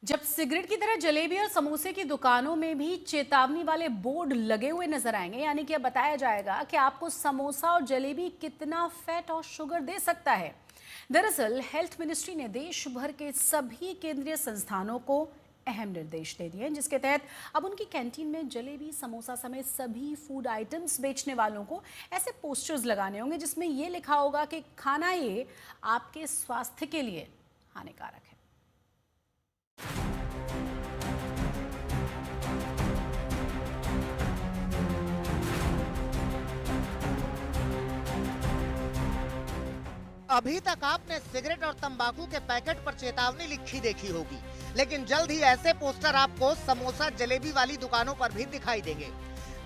जब सिगरेट की तरह जलेबी और समोसे की दुकानों में भी चेतावनी वाले बोर्ड लगे हुए नजर आएंगे, यानी कि अब बताया जाएगा कि आपको समोसा और जलेबी कितना फैट और शुगर दे सकता है। दरअसल हेल्थ मिनिस्ट्री ने देश भर के सभी केंद्रीय संस्थानों को अहम निर्देश दे दिए हैं, जिसके तहत अब उनकी कैंटीन में जलेबी, समोसा समेत सभी फूड आइटम्स बेचने वालों को ऐसे पोस्टर्स लगाने होंगे जिसमें ये लिखा होगा कि खाना ये आपके स्वास्थ्य के लिए हानिकारक है। अभी तक आपने सिगरेट और तंबाकू के पैकेट पर चेतावनी लिखी देखी होगी, लेकिन जल्द ही ऐसे पोस्टर आपको समोसा जलेबी वाली दुकानों पर भी दिखाई देंगे।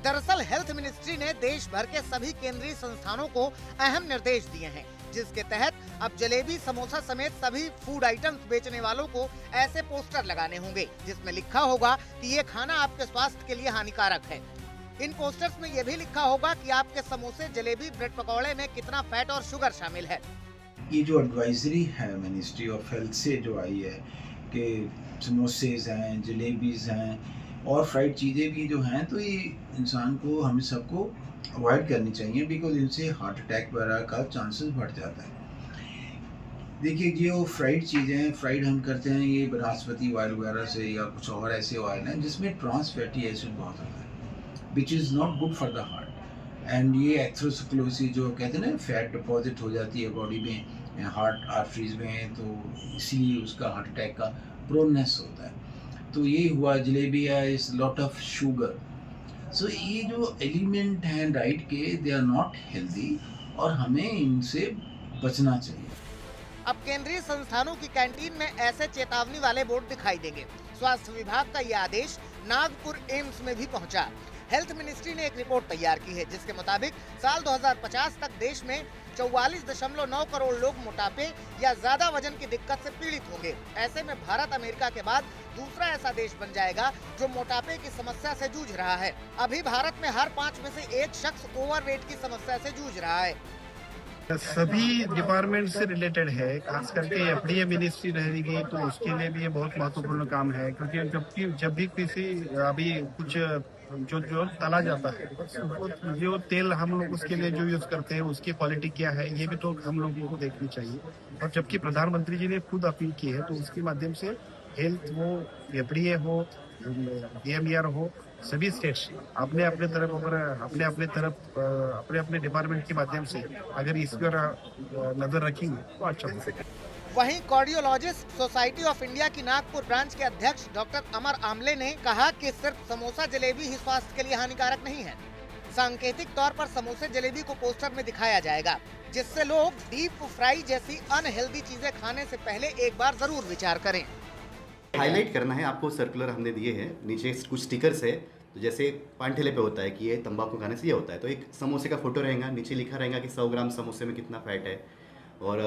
दरअसल हेल्थ मिनिस्ट्री ने देश भर के सभी केंद्रीय संस्थानों को अहम निर्देश दिए हैं, जिसके तहत अब जलेबी, समोसा समेत सभी फूड आइटम्स बेचने वालों को ऐसे पोस्टर लगाने होंगे जिसमें लिखा होगा कि ये खाना आपके स्वास्थ्य के लिए हानिकारक है। इन पोस्टर्स में यह भी लिखा होगा कि आपके समोसे, जलेबी, ब्रेड पकौड़े में कितना फैट और शुगर शामिल है। ये जो एडवाइजरी है मिनिस्ट्री ऑफ हेल्थ से जो आई है कि समोसेज हैं, जलेबीज़ हैं और फ्राइड चीज़ें भी जो हैं, तो ये इंसान को, हमें सबको अवॉइड करनी चाहिए, बिकॉज इनसे हार्ट अटैक वगैरह का चांसेस बढ़ जाता है। देखिए, जो फ्राइड चीज़ें हैं, फ्राइड हम करते हैं ये बनस्पति ऑयल वगैरह से या कुछ और ऐसे ऑयल हैं जिसमें ट्रांस फैटी एसिड बहुत होता है, which is not good for the heart. And ये एथेरोस्क्लेरोसिस जो कहते हैं ना, फैट डिपॉजिट हो जाती है बॉडी में, हार्ट आर्टरीज में, तो इसीलिए उसका हार्ट अटैक का प्रोनेस होता है। तो ये हुआ जलेबी है, इज लॉट ऑफ शुगर। सो ये जो एलिमेंट हैं डाइट के, दे आर नॉट हेल्दी और हमें इनसे बचना चाहिए। अब केंद्रीय संस्थानों की कैंटीन में ऐसे चेतावनी वाले बोर्ड दिखाई देंगे। स्वास्थ्य विभाग का यह आदेश नागपुर एम्स में भी पहुंचा। हेल्थ मिनिस्ट्री ने एक रिपोर्ट तैयार की है जिसके मुताबिक साल 2050 तक देश में 44.9 करोड़ लोग मोटापे या ज्यादा वजन की दिक्कत से पीड़ित होंगे। ऐसे में भारत अमेरिका के बाद दूसरा ऐसा देश बन जाएगा जो मोटापे की समस्या से जूझ रहा है। अभी भारत में हर 5 में से एक शख्स ओवरवेट की समस्या से जूझ रहा है। सभी डिपार्टमेंट से रिलेटेड है, खास करके एफडीए मिनिस्ट्री रहेगी तो उसके लिए भी ये बहुत महत्वपूर्ण काम है, क्योंकि जब भी किसी अभी कुछ जो तला जाता है, जो तेल हम लोग उसके लिए जो यूज करते हैं उसकी क्वालिटी क्या है, ये भी तो हम लोगों को देखनी चाहिए। और जबकि प्रधानमंत्री जी ने खुद अपील की है, तो उसके माध्यम से हेल्थ हो, एफडीए हो, डीएमईआर हो, सभी स्टेट्स अपने अपने डिपार्टमेंट के माध्यम से अगर इस पर नजर रखेंगे तो अच्छा होगा। वहीं कार्डियोलॉजिस्ट सोसाइटी ऑफ इंडिया की नागपुर ब्रांच के अध्यक्ष डॉक्टर अमर आमले ने कहा कि सिर्फ समोसा जलेबी ही स्वास्थ्य के लिए हानिकारक नहीं है। सांकेतिक तौर पर समोसे जलेबी को पोस्टर में दिखाया जाएगा, जिससे लोग डीप फ्राई जैसी अनहेल्दी चीजें खाने से पहले एक बार जरूर विचार करें। हाईलाइट करना है आपको, सर्कुलर हमने दिए हैं, नीचे कुछ स्टिकर्स है। तो जैसे पान ठेले पे होता है कि ये तंबाकू खाने से ये होता है, तो एक समोसे का फोटो रहेगा, नीचे लिखा रहेगा कि 100 ग्राम समोसे में कितना फैट है, और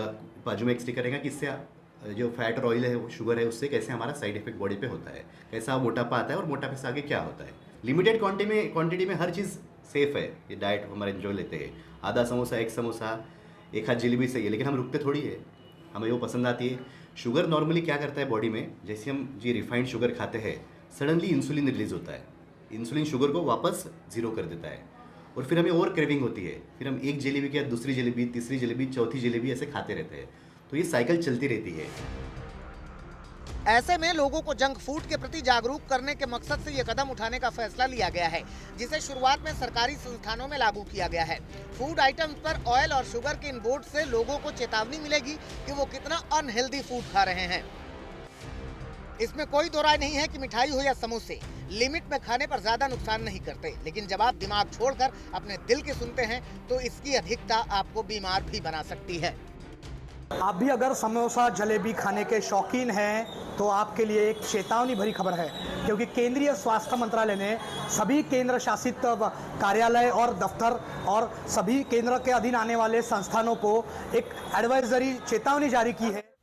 बाजू में एक स्टिकर रहेगा कि इससे जो फैट और ऑयल है, वो शुगर है, उससे कैसे हमारा साइड इफेक्ट बॉडी पे होता है, कैसा मोटापा आता है और मोटापे से आगे क्या होता है। लिमिटेड क्वांटिटी में हर चीज़ सेफ है। ये डाइट हमारे एंजॉय लेते हैं, आधा समोसा, एक समोसा, एक हाथ जलेबी सही है, लेकिन हम रुकते थोड़ी है, हमें वो पसंद आती है। शुगर नॉर्मली क्या करता है बॉडी में, जैसे हम ये रिफाइंड शुगर खाते हैं, सडनली इंसुलिन रिलीज होता है, इंसुलिन शुगर को वापस जीरो कर देता है, और फिर हमें और क्रेविंग होती है, फिर हम एक जलेबी के बाद दूसरी जलेबी, तीसरी जलेबी, चौथी जलेबी ऐसे खाते रहते हैं। तो ये साइकिल चलती रहती है। ऐसे में लोगों को जंक फूड के प्रति जागरूक करने के मकसद से ये कदम उठाने का फैसला लिया गया है, जिसे शुरुआत में सरकारी संस्थानों में लागू किया गया है। फूड आइटम्स पर ऑयल और शुगर के इन बोर्ड से लोगों को चेतावनी मिलेगी कि वो कितना अनहेल्दी फूड खा रहे हैं। इसमें कोई दो राय नहीं है कि मिठाई हो या समोसे लिमिट में खाने पर ज्यादा नुकसान नहीं करते, लेकिन जब आप दिमाग छोड़कर अपने दिल की सुनते हैं तो इसकी अधिकता आपको बीमार भी बना सकती है। आप भी अगर समोसा जलेबी खाने के शौकीन हैं तो आपके लिए एक चेतावनी भरी खबर है, क्योंकि केंद्रीय स्वास्थ्य मंत्रालय ने सभी केंद्र शासित कार्यालय और दफ्तर और सभी केंद्र के अधीन आने वाले संस्थानों को एक एडवाइजरी चेतावनी जारी की है।